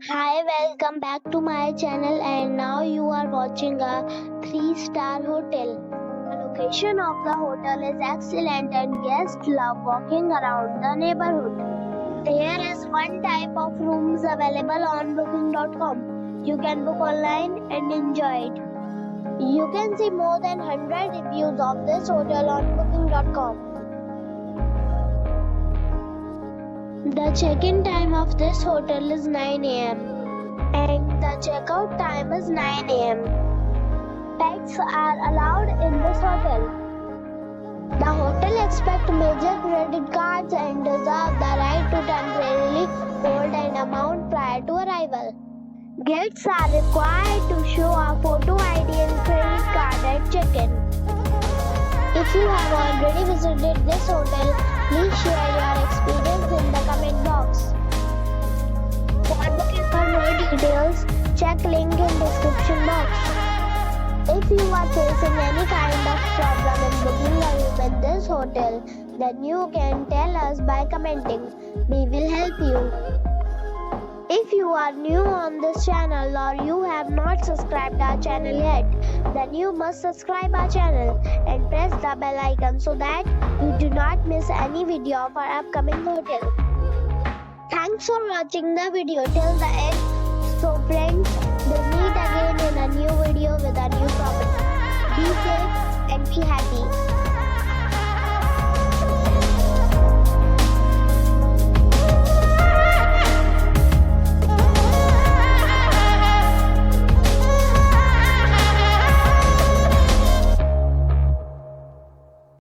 Hi, welcome back to my channel, and now you are watching a 3-star hotel. The location of the hotel is excellent and guests love walking around the neighborhood. There is one type of rooms available on booking.com. You can book online and enjoy it. You can see more than 100 reviews of this hotel on booking.com. The check-in time of this hotel is 9 a.m. and the checkout time is 9 a.m. Pets are allowed in this hotel. The hotel accepts major credit cards and reserves the right to temporarily hold an amount prior to arrival. Guests are required to show a photo ID and credit card at check-in. If you have already visited this hotel, please share your experience in the comment box. For booking for more details, check link in description box. If you are facing any kind of problem in booking a room in this hotel, then you can tell us by commenting. We will help you. If you are new on this channel or you have not subscribed our channel yet, then you must subscribe our channel and press the bell icon so that you do not miss any video of our upcoming hotel. Thanks for watching the video till the end. So friends, we'll meet again in a new video with a new property. Be safe and be happy.